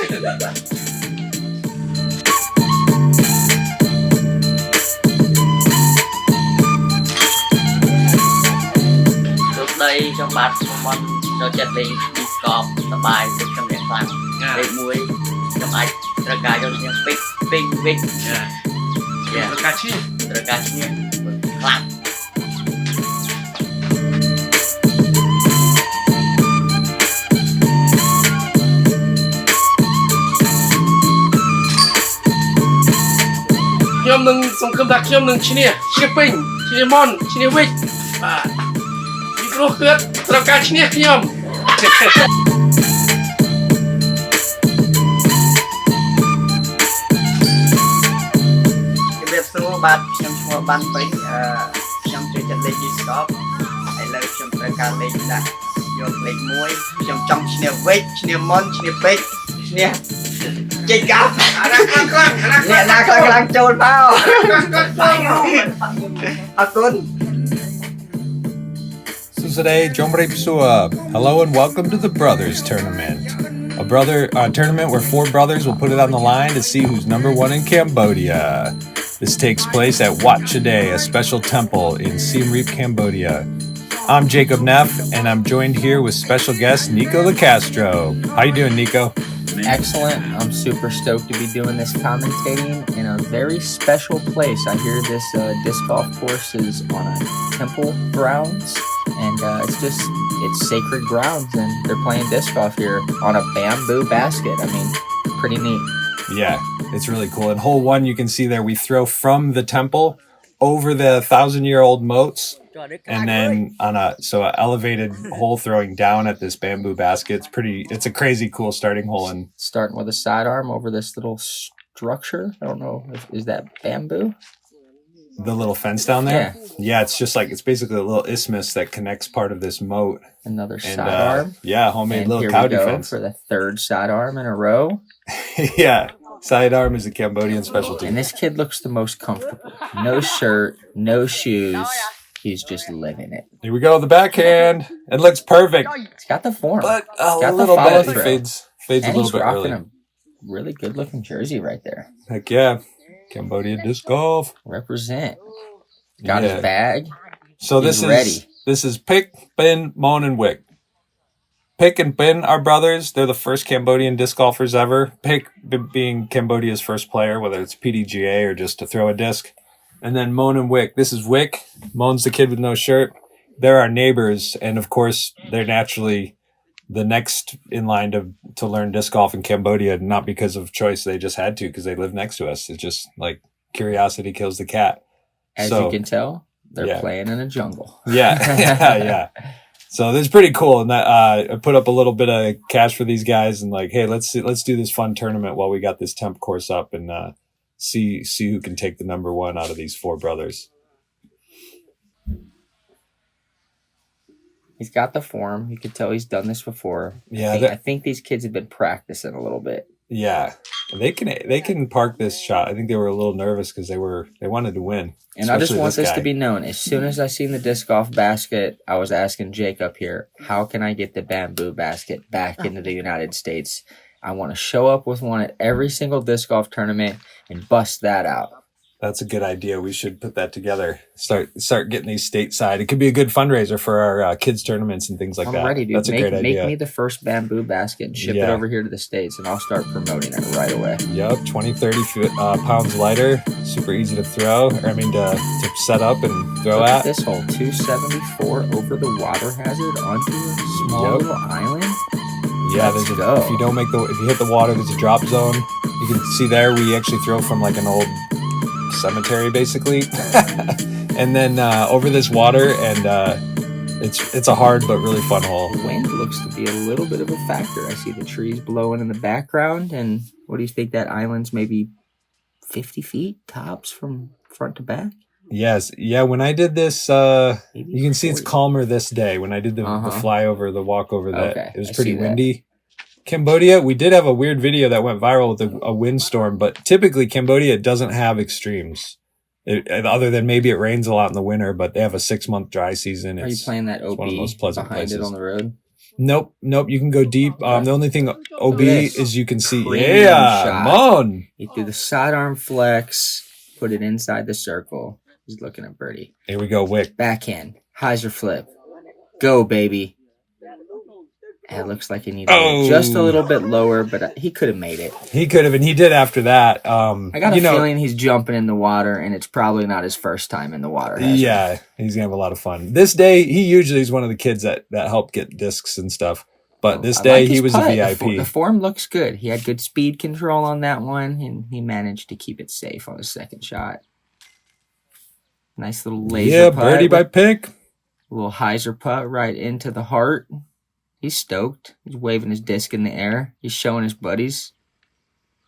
đây trong bát món cho chặt đi cọp tầm bài từ trong điện thoại để muối trong ai ra cài cho những ping ra cài chi làm nhóm nâng song cơm đặc nhóm nâng chi nè ping chi nè mon chi nè wick và micro khớt ra cài chi nè nhóm bạn trong chùa ban bấy trong chơi chặt lên disc golf hay là trong tất cả lên là dùng lên muối trong chine weight chine mon chine bait chine chơi golf nè đang trôn bao So today, Jomre Psua. Hello and welcome to the Brothers Tournament. A tournament where 4 brothers will put it on the line to see who's number 1 in Cambodia. This takes place at Wat Chedi, a special temple in Siem Reap, Cambodia. I'm Jacob Neff, and I'm joined here with special guest Nikko Locastro. How you doing, Nikko? Excellent. I'm super stoked to be doing this commentating in a very special place. I hear this disc golf course is on a temple grounds, and it's sacred grounds, and they're playing disc golf here on a bamboo basket. I mean, pretty neat. Yeah, it's really cool. In hole 1, you can see there we throw from the temple over the 1,000-year-old moats, and then on an elevated hole throwing down at this bamboo basket. It's a crazy cool starting hole. And starting with a sidearm over this little structure. I don't know, is that bamboo? The little fence down there? Yeah, it's basically a little isthmus that connects part of this moat. Another sidearm. Homemade and little cow defense. For the 3rd sidearm in a row. Yeah, sidearm is a Cambodian specialty. And this kid looks the most comfortable. No shirt, no shoes. He's just living it. Here we go, the backhand. It looks perfect. He's got the form. But a little bit, he fades and a little bit early. He's rocking a really good looking jersey right there. Heck yeah. Cambodian disc golf. Represent. Got his bag. So this is Pick, Bin, Mon, and Wick. Pick and Bin are brothers. They're the first Cambodian disc golfers ever. Pick being Cambodia's first player, whether it's PDGA or just to throw a disc. And then Mon and Wick. This is Wick. Mon's the kid with no shirt. They're our neighbors. And of course, they're naturally the next in line to learn disc golf in Cambodia, not because of choice. They just had to because they live next to us. It's just like curiosity kills the cat. As you can tell, they're playing in a jungle. Yeah. So this is pretty cool. And that I put up a little bit of cash for these guys and like, hey, let's do this fun tournament while we got this temp course up and see who can take the number 1 out of these 4 brothers. He's got the form. You could tell he's done this before. Yeah, I think these kids have been practicing a little bit. Yeah, they can park this shot. I think they were a little nervous because they wanted to win. And I just want this to be known. As soon as I seen the disc golf basket, I was asking Jake up here, how can I get the bamboo basket back into the United States? I want to show up with one at every single disc golf tournament and bust that out. That's a good idea. We should put that together. Start getting these stateside. It could be a good fundraiser for our kids tournaments and things like that. I'm ready, dude. That's a great idea. Make me the first bamboo basket and ship it over here to the States, and I'll start promoting it right away. Yep, 20, 30 pounds lighter. Super easy to throw. To set up and throw Look at. At this hole, 274 over the water hazard onto a small little island. Yeah, if you hit the water, there's a drop zone. You can see there we actually throw from like an old cemetery basically and then over this water, and it's a hard but really fun hole. The wind looks to be a little bit of a factor. I see the trees blowing in the background. And what do you think, that island's maybe 50 feet tops from front to back? Yes. Yeah, when I did this you can see 40. It's calmer this day. When I did the flyover, the walk over that, it was pretty windy. Cambodia, we did have a weird video that went viral with a windstorm, but typically Cambodia doesn't have extremes. Other than maybe it rains a lot in the winter, but they have a 6-month dry season. Are you playing that OP one of the most pleasant behind places. It on the road? Nope. You can go deep. The only thing OB this. is you can see. Premium Yeah, shot. Mon. He threw the sidearm flex, put it inside the circle. He's looking at birdie. Here we go, Wick. Backhand, hyzer flip. Go, baby. It looks like he needed Oh. it just a little bit lower, but he could have made it. He could have, and he did after that. I got a feeling he's jumping in the water, and it's probably not his first time in the water. Yeah, he's gonna have a lot of fun. This day, he usually is one of the kids that help get discs and stuff. But this day, he was a VIP. The form looks good. He had good speed control on that one, and he managed to keep it safe on his second shot. Nice little laser putt. Birdie by Pick. A little hyzer putt right into the heart. He's stoked. He's waving his disc in the air. He's showing his buddies.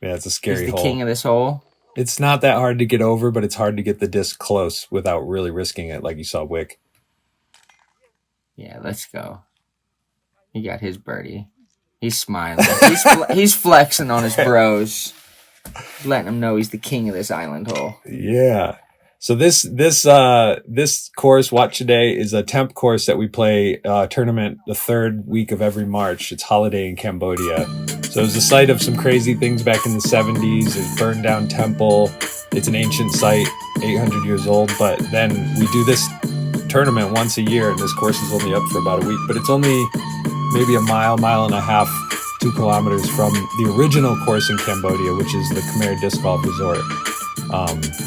Yeah, it's a scary He's the hole. king of this hole. It's not that hard to get over, but it's hard to get the disc close without really risking it, like you saw Wick. Yeah, let's go. He got his birdie. He's smiling. He's flexing on his bros. Letting them know he's the king of this island hole. Yeah. So this course, Wat Chedi, is a temp course that we play tournament the third week of every March. It's holiday in Cambodia. So it was the site of some crazy things back in the 70s. It's burned down temple. It's an ancient site, 800 years old. But then we do this tournament once a year, and this course is only up for about a week. But it's only maybe a mile and a half, 2 kilometers from the original course in Cambodia, which is the Khmer Disc Golf Resort.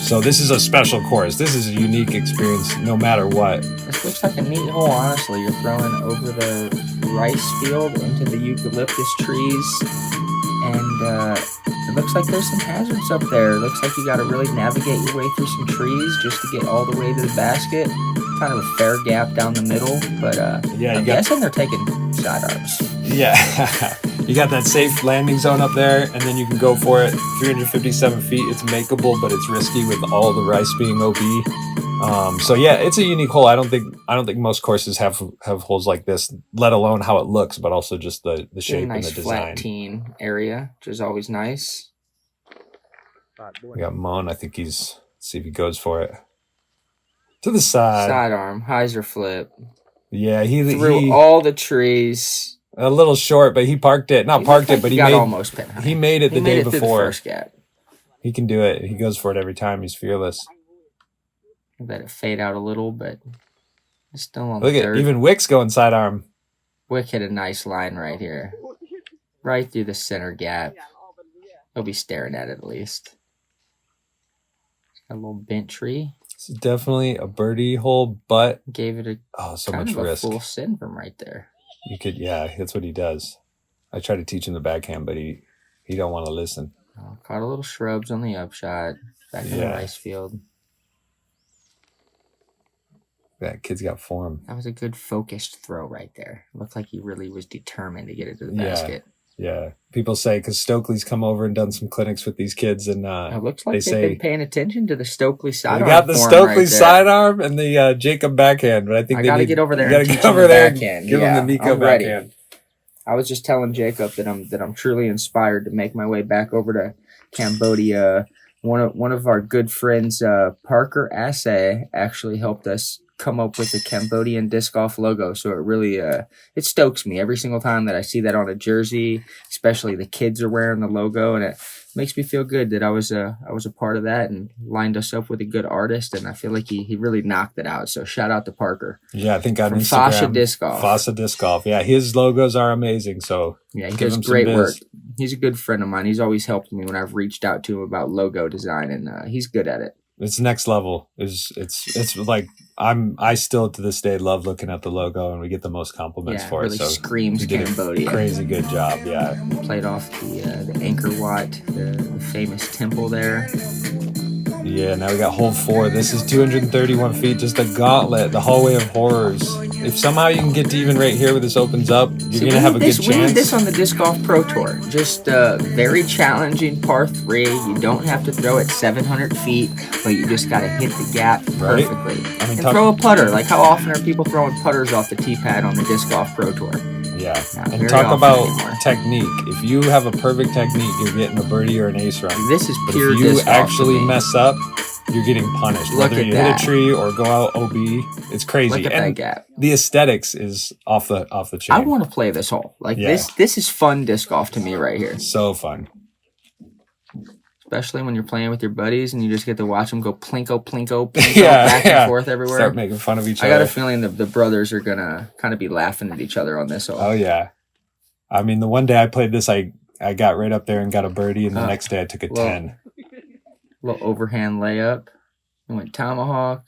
So this is a special course. This is a unique experience no matter what. This looks like a neat hole, honestly. You're throwing over the rice field into the eucalyptus trees. And it looks like there's some hazards up there. It looks like you got to really navigate your way through some trees just to get all the way to the basket. Kind of a fair gap down the middle. But I'm guessing they're taking sidearms. Yeah. You got that safe landing zone up there, and then you can go for it. 357 feet. It's makeable, but it's risky with all the rice being OB. So yeah, it's a unique hole. I don't think most courses have holes like this, let alone how it looks, but also just the shape nice and the design. Flat teen area, which is always nice. We got Mon. I think let's see if he goes for it. To the side. Sidearm, hyzer flip. Yeah, he through all the trees. A little short, but he parked it. Not parked it, but he almost pin high. He made it the day before. The first gap. He can do it. He goes for it every time. He's fearless. I let it fade out a little, but it's still on Look the third. At even Wick's going sidearm. Wick hit a nice line right here. Right through the center gap. He'll be staring at it at least. Got a little bent tree. It's definitely a birdie hole, but gave it so much risk. A full sin from right there. You could, that's what he does. I try to teach him the backhand, but he don't want to listen. Caught a little shrubs on the upshot. Back in the rice field. That kid's got form. That was a good focused throw right there. Looked like he really was determined to get it to the basket. Yeah. People say, because Stokely's come over and done some clinics with these kids, and it looks like they've been paying attention to the Stokely sidearm. They got the Stokely sidearm and the Jacob backhand, but I think I got to get over there. You got to get over there and give them the Nikko ready. backhand. I was just telling Jacob that I'm truly inspired to make my way back over to Cambodia. One of our good friends, Parker Assay, actually helped us come up with the Cambodian disc golf logo. So it really it stokes me every single time that I see that on a jersey, especially the kids are wearing the logo, and it makes me feel good that I was a part of that and lined us up with a good artist, and I feel like he really knocked it out. So shout out to Parker. Yeah, I think on from Instagram. Fasha Disc Golf. Fasha Disc Golf. Yeah, his logos are amazing. So yeah, he does great work. He's a good friend of mine. He's always helped me when I've reached out to him about logo design, and he's good at it. It's next level. It's like I still to this day love looking at the logo, and we get the most compliments for really it. So screams Cambodia. Crazy good job. Yeah. Played off the Angkor Wat, the famous temple there. Yeah, now we got hole 4. This is 231 feet, just a gauntlet, the hallway of horrors. If somehow you can get to even right here where this opens up, you're going to have a good chance. We need this on the Disc Golf Pro Tour. Just very challenging par 3. You don't have to throw it 700 feet, but you just got to hit the gap perfectly. Right? Throw a putter. Like, how often are people throwing putters off the tee pad on the Disc Golf Pro Tour? Yeah, and talk about technique. If you have a perfect technique, you're getting a birdie or an ace run. This is but pure if you disc golf actually mess up, you're getting punished. Look Whether at you that. hit a tree or go out OB, it's crazy. Look at that And gap. the aesthetics is off the chain. I want to play this hole. Like Yeah. this is fun disc golf to me right here. So fun. Especially when you're playing with your buddies and you just get to watch them go plinko, plinko, plinko, Yeah, back yeah. and forth everywhere. Start making fun of each I other. got a feeling the brothers are gonna kind of be laughing at each other on this hole. Oh yeah. I mean, the one day I played this, I got right up there and got a birdie, and the next day I took a well, 10. Little overhand layup. He went tomahawk.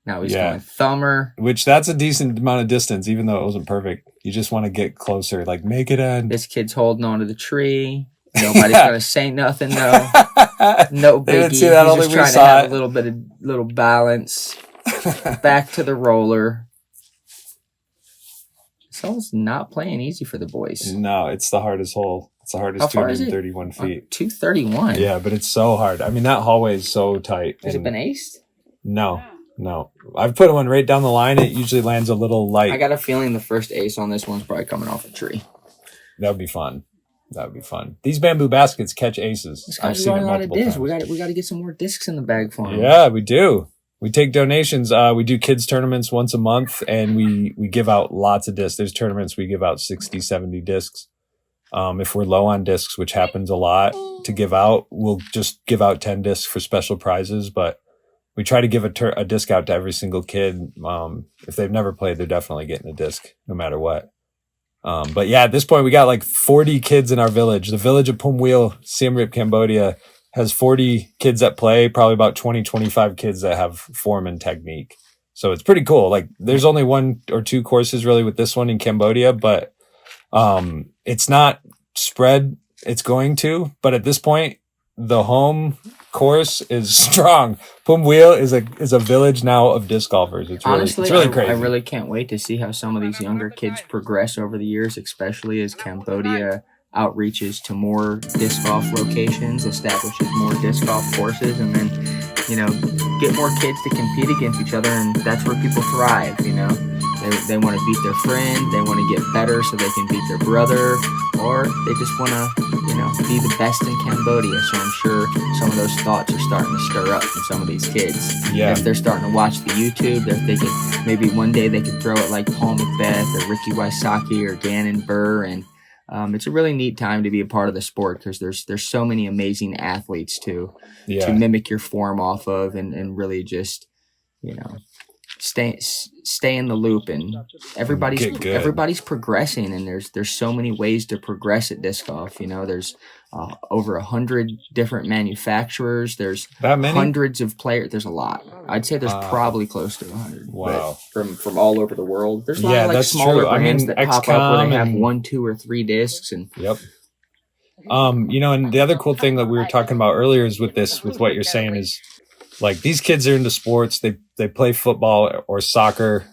Now he's Yeah. going thumber. Which that's a decent amount of distance, even though it wasn't perfect. You just want to get closer, like make it end. This kid's holding onto the tree. Nobody's gonna say nothing though. No biggie. They didn't see that, He's only just we trying to saw have it. a little balance. Back to the roller. Someone's not playing easy for the boys. No, it's the hardest hole. It's the hardest How far is it? 231 feet. 231. Yeah, but it's so hard. I mean, that hallway is so tight. Has it and- been aced? No. I've put one right down the line. It usually lands a little light. I got a feeling the first ace on this one's probably coming off a tree. That would be fun. These bamboo baskets catch aces. This I've guy's seen it running out of multiple discs. times. We got to get some more discs in the bag for him. Yeah, we do. We take donations. We do kids tournaments once a month, and we give out lots of discs. There's tournaments we give out 60, 70 discs. If we're low on discs, which happens a lot to give out, we'll just give out 10 discs for special prizes. But we try to give a disc out to every single kid. If they've never played, they're definitely getting a disc no matter what. But yeah, at this point, we got like 40 kids in our village. The village of Pum Wheel, Siem Reap, Cambodia, has 40 kids that play, probably about 20, 25 kids that have form and technique. So it's pretty cool. Like there's only 1 or 2 courses really with this one in Cambodia, but it's not spread. It's going to, but at this point, the home course is strong. Pum Wheel is a village now of disc golfers. Honestly, it's really crazy. I really can't wait to see how some of these younger kids progress over the years, especially as Cambodia outreaches to more disc golf locations, establishes more disc golf courses, and then, get more kids to compete against each other, and that's where people thrive, They want to beat their friend, they want to get better so they can beat their brother, or they just want to, be the best in Cambodia. So I'm sure some of those thoughts are starting to stir up from some of these kids. Yeah. If they're starting to watch the YouTube, they're thinking maybe one day they could throw it like Paul Macbeth or Ricky Wysocki or Gannon Burr, and it's a really neat time to be a part of the sport because there's so many amazing athletes to mimic your form off of and really just stay in the loop, and everybody's progressing, and there's so many ways to progress at disc golf. There's over 100 different manufacturers. There's that many? Hundreds of players. There's a lot. I'd say there's probably close to 100. Wow. From all over the world. There's a lot of that's smaller true. brands that pop up where they have and- 1, 2, or 3 discs, and Yep. And the other cool thing that we were talking about earlier is with what you're saying is like these kids are into sports. They play football or soccer.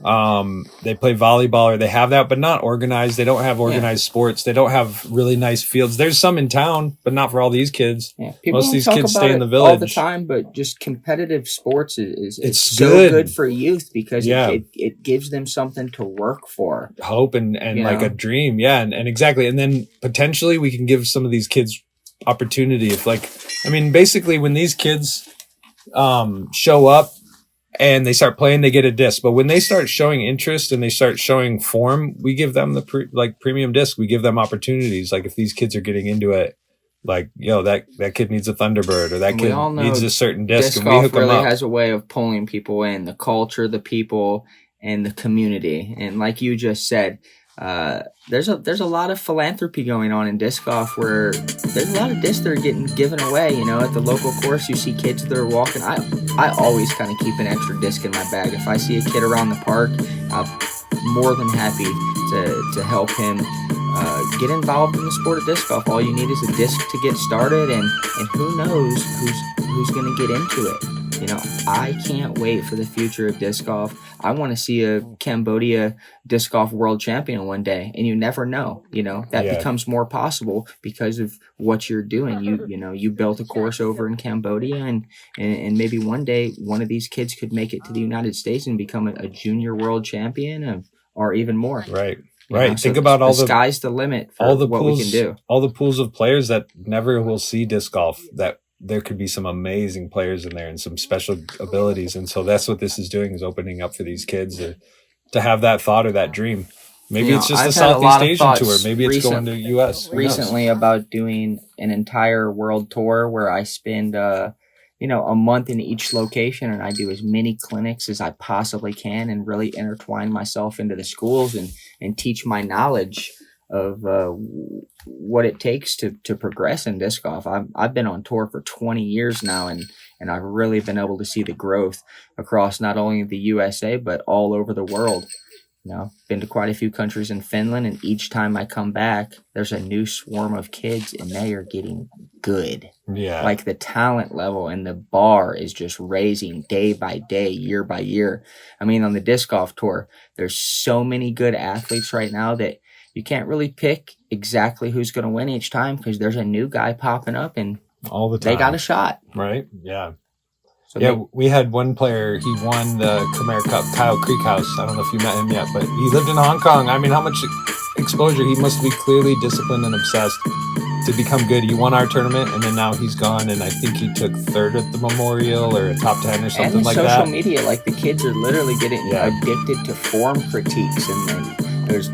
They play volleyball or they have that, but not organized. They don't have organized sports. They don't have really nice fields. There's some in town, but not for all these kids. yeah, people Most of don't these talk kids about stay in it the village. all the time, but just competitive sports is It's so good. good for youth because Yeah. it gives them something to work for. Hope and You like know? a dream. Yeah. And exactly. And then potentially we can give some of these kids opportunity if basically when these kids show up and they start playing, they get a disc. But when they start showing interest and they start showing form, we give them the premium disc. We give them opportunities. Like if these kids are getting into it, like, that kid needs a Thunderbird or that We kid all know needs a certain disc, Disc and we golf hook them really up. has a way of pulling people in, the culture, the people, and the community. And like you just said, there's a lot of philanthropy going on in disc golf where there's a lot of discs that are getting given away. At the local course, you see kids that are walking. I always kind of keep an extra disc in my bag. If I see a kid around the park, I'm more than happy to help him get involved in the sport of disc golf. All you need is a disc to get started, and who knows who's going to get into it. I can't wait for the future of disc golf. I want to see a Cambodia disc golf world champion one day, and you never know. That becomes more possible because of what you're doing. You built a course over in Cambodia, and maybe one day one of these kids could make it to the United States and become a junior world champion, or even more. Right. So Think about all the sky's the limit for all the what pools, we can do. all the pools of players that never will see disc golf that there could be some amazing players in there and some special abilities. And so that's what this is doing, is opening up for these kids to have that thought or that dream. Maybe it's just I've a had Southeast lot of Asian tour. thoughts Maybe it's going to U.S. Who knows? recently about doing an entire world tour where I spend, a month in each location, and I do as many clinics as I possibly can and really intertwine myself into the schools and teach my knowledge of what it takes to progress in disc golf. I've been on tour for 20 years now, and I've really been able to see the growth across not only the USA, but all over the world. Been to quite a few countries in Finland, and each time I come back, there's a new swarm of kids, and they are getting good. Yeah. Like the talent level and the bar is just raising day by day, year by year. I mean, on the disc golf tour, there's so many good athletes right now that you can't really pick exactly who's going to win each time, because there's a new guy popping up and all the time they got a shot. Right? Yeah. So we had one player, he won the Khmer Cup, Kyle Creekhouse. I don't know if you met him yet, but he lived in Hong Kong. I mean, how much exposure? He must be clearly disciplined and obsessed to become good. He won our tournament, and then now he's gone, and I think he took third at the Memorial or a top 10 or something and like social that. media, like the kids are literally getting addicted to form critiques, and then there's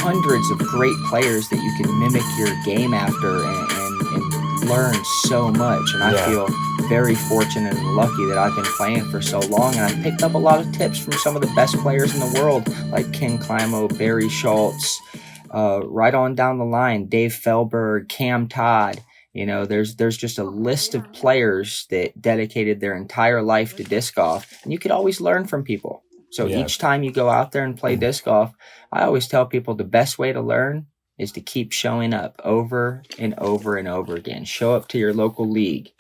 hundreds of great players that you can mimic your game after and learn so much. And I feel very fortunate and lucky that I've been playing for so long, and I've picked up a lot of tips from some of the best players in the world, like Ken Climo, Barry Schultz, right on down the line, Dave Felberg, Cam Todd. There's just a list of players that dedicated their entire life to disc golf, and you could always learn from people. So each time you go out there and play disc golf, I always tell people the best way to learn is to keep showing up over and over and over again. Show up to your local league.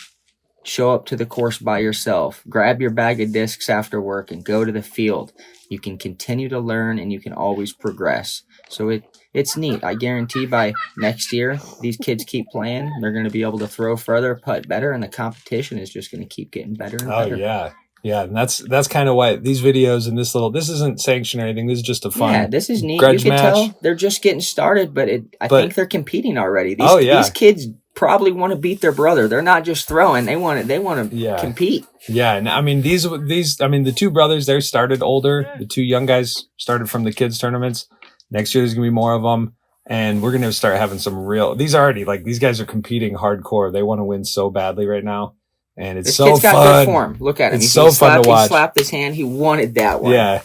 Show up to the course by yourself. Grab your bag of discs after work and go to the field. You can continue to learn, and you can always progress. So it's neat. I guarantee by next year, these kids keep playing. They're going to be able to throw further, putt better, and the competition is just going to keep getting better and better. Oh, yeah. Yeah, and that's kind of why these videos and this isn't sanctioned or anything. This is just a fun. Yeah, this is neat. Grudge You can match. tell they're just getting started, but I think they're competing already. These kids probably want to beat their brother. They're not just throwing; they want to compete. Yeah, and I mean these. I mean, the two brothers, they started older. The two young guys started from the kids tournaments. Next year there's gonna be more of them, and we're gonna start having some real. These guys are competing hardcore. They want to win so badly right now. And it's this so kid's got fun. good form. Look at him. It's so fun to watch. He slapped his hand. He wanted that one. Yeah.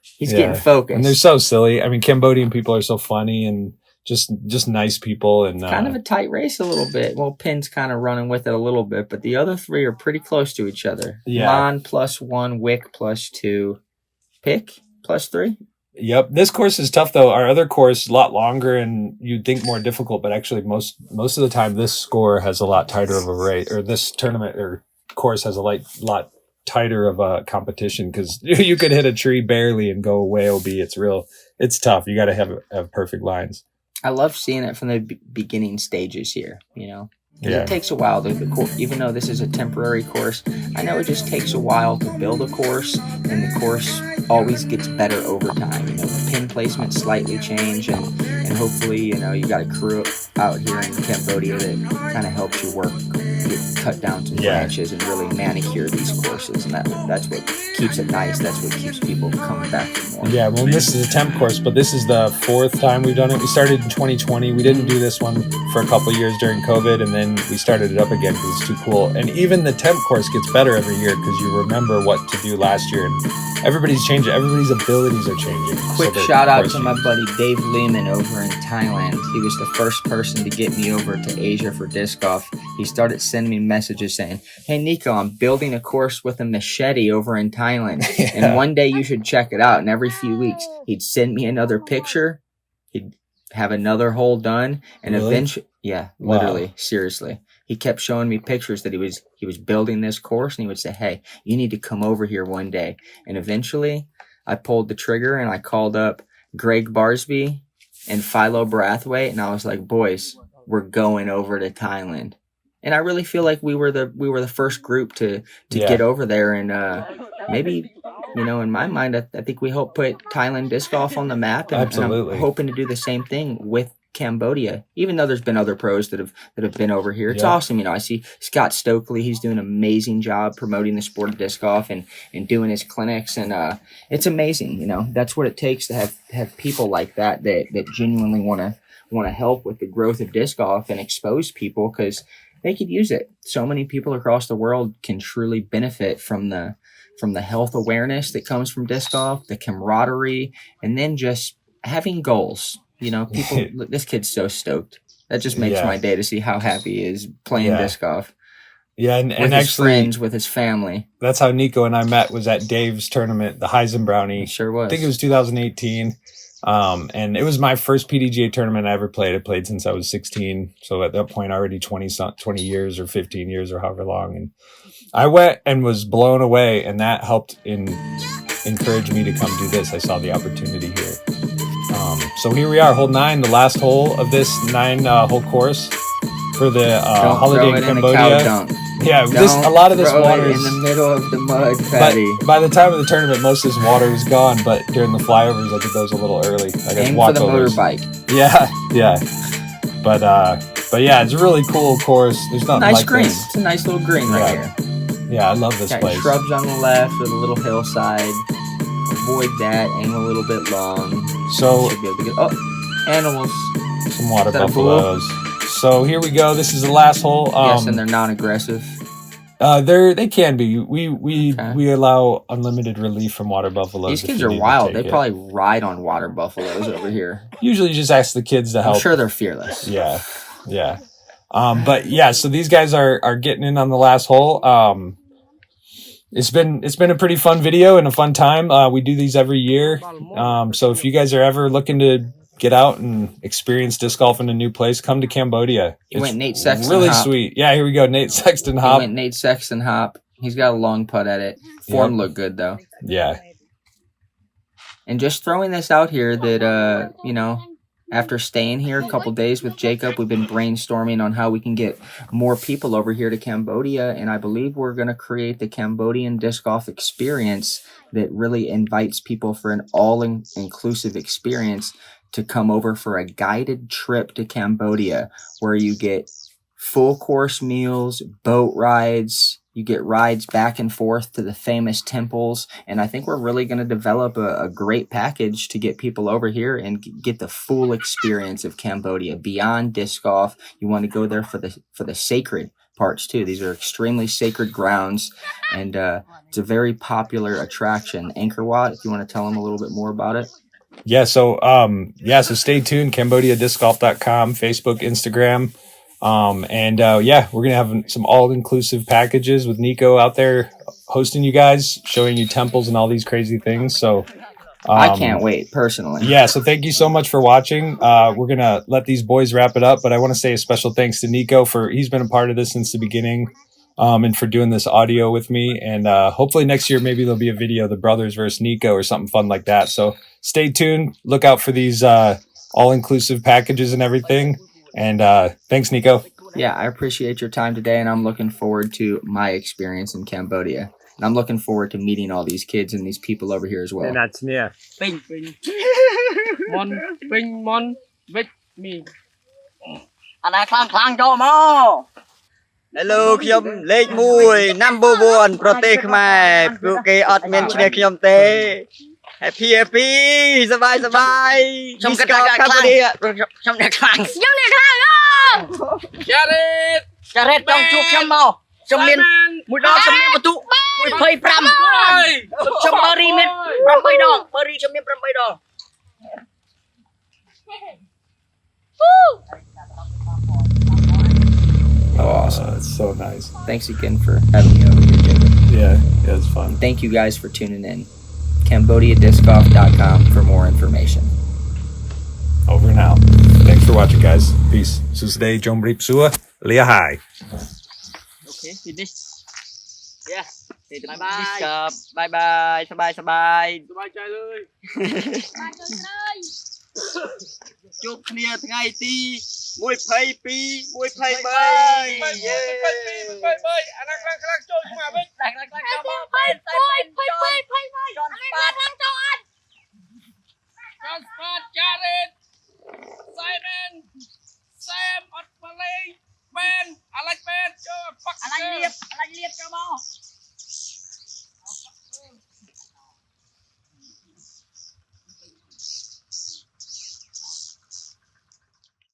He's getting focused. And they're so silly. I mean, Cambodian people are so funny and just nice people. And kind of a tight race a little bit. Well, Pin's kind of running with it a little bit, but the other three are pretty close to each other. Yeah. Mon +1, Wick +2, Pick +3. Yep. This course is tough though. Our other course is a lot longer and you'd think more difficult, but actually most of the time this score has a lot tighter of a rate, or this tournament or course has a lot tighter of a competition, because you could hit a tree barely and go way OB. It's tough. You got to have perfect lines. I love seeing it from the beginning stages here, Yeah. It takes a while. Even though this is a temporary course, I know it just takes a while to build a course, and the course always gets better over time. The pin placement slightly change, and hopefully, you got a crew out here in Cambodia that kind of helps you cut down some branches and really manicure these courses, and that's what keeps it nice. That's what keeps people coming back for more. Yeah, well, this is a temp course, but this is the 4th time we've done it. We started in 2020. We didn't do this one for a couple of years during COVID, and then we started it up again because it's too cool. And even the temp course gets better every year because you remember what to do last year, and everybody's changing. Everybody's abilities are changing. Quick shout out to my buddy Dave Lehman over in Thailand. He was the first person to get me over to Asia for disc golf. He started sending me messages saying, "Hey Nikko, I'm building a course with a machete over in Thailand, and one day you should check it out." And every few weeks, he'd send me another picture. He'd have another hole done, and eventually, literally, seriously, he kept showing me pictures that he was building this course, and he would say, "Hey, you need to come over here one day." And eventually, I pulled the trigger and I called up Greg Barsby and Philo Brathwaite, and I was like, "Boys, we're going over to Thailand." And I really feel like we were the first group to get over there, and maybe, in my mind, I think we helped put Thailand disc golf on the map, and Absolutely. I'm hoping to do the same thing with Cambodia, even though there's been other pros that have been over here. It's awesome. You know, I see Scott Stokely, he's doing an amazing job promoting the sport of disc golf and doing his clinics, and it's amazing. You know, that's what it takes to have people like that genuinely want to help with the growth of disc golf and expose people, because they could use it. So many people across the world can truly benefit from the health awareness that comes from disc golf, the camaraderie, and then just having goals. You know, people, this kid's so stoked. That just makes my day to see how happy he is playing disc golf. Yeah, and with his friends, with his family. That's how Nikko and I met, was at Dave's tournament, the Heisen Brownie. It sure was. I think it was 2018. And it was my first PDGA tournament I ever played. I played since I was 16. So at that point, already 20 years or 15 years or however long. And I went and was blown away, and that helped encourage me to come do this. I saw the opportunity here. So here we are, hole 9, the last hole of this 9-hole course for the holiday in Cambodia. Yeah, a lot of this water is in the middle of the mud, Patty. By the time of the tournament, most of this water was gone. But during the flyovers, I think that was a little early. I guess aim for the motorbike. Yeah. But yeah, it's a really cool course. There's nothing nice like green. this. It's a nice little green right here. Yeah, I love this place. Shrubs on the left with a little hillside. Avoid that. Aim a little bit long. So, should be able to get, animals. Some water buffaloes. So here we go. This is the last hole. Yes, and they're non-aggressive. They can be. We allow unlimited relief from water buffaloes. These kids are wild. They probably ride on water buffaloes over here. Usually, just ask the kids to help. I'm sure they're fearless. Yeah. But yeah, so these guys are getting in on the last hole. It's been a pretty fun video and a fun time. We do these every year. So if you guys are ever looking to get out and experience disc golf in a new place, come to Cambodia. He went Nate Sexton really hop. Sweet. Yeah, here we go. Nate Sexton hop. He went Nate Sexton hop. He's got a long putt at it. Form looked good though. Yeah. And just throwing this out here that after staying here a couple days with Jacob, we've been brainstorming on how we can get more people over here to Cambodia, and I believe we're going to create the Cambodian disc golf experience that really invites people for an all-inclusive experience to come over for a guided trip to Cambodia, where you get full course meals, boat rides, you get rides back and forth to the famous temples, and I think we're really going to develop a great package to get people over here and get the full experience of Cambodia beyond disc golf. You want to go there for the sacred parts too. These are extremely sacred grounds, and it's a very popular attraction. Angkor Wat, if you want to tell them a little bit more about it. Yeah, so stay tuned. CambodiaDiscGolf.com, Facebook, Instagram. We're gonna have some all-inclusive packages with Nikko out there hosting you guys, showing you temples and all these crazy things. So I can't wait personally. Yeah, so thank you so much for watching. We're gonna let these boys wrap it up, but I want to say a special thanks to Nikko he's been a part of this since the beginning. And for doing this audio with me, and hopefully next year maybe there'll be a video, the brothers versus Nikko or something fun like that. So stay tuned, look out for these all-inclusive packages and everything. And thanks, Nikko. Yeah, I appreciate your time today, and I'm looking forward to my experience in Cambodia. And I'm looking forward to meeting all these kids and these people over here as well. And that's Neff. Ping. Mon, with me. Hello, ខ្ញុំលេខ1 number 1 ប្រទេសខ្មែរពួកគេអត់មានឈ្នះខ្ញុំទេ Happy សบายខ្ញុំគិតថាខ្លាំងខ្ញុំអ្នកខ្លាំងចារ៉េតចង់ជួបខ្ញុំមកខ្ញុំមានមួយដងខ្ញុំមានបន្ទុក25ខ្ញុំបរីមាន8ដងបរីខ្ញុំមាន8ដង Oh, awesome. That's so nice. Thanks again for having me over here, Jacob. Yeah, it's fun. Thank you guys for tuning in. CambodiaDiscGolf.com for more information. Over and out. Thanks for watching, guys. Peace. Susday Jombrip Sua. Lia Hai. Okay, finish. Yes. Bye bye. សบายใจเลยជួបគ្នាថ្ងៃទី22 23 23អាណាខ្លាំង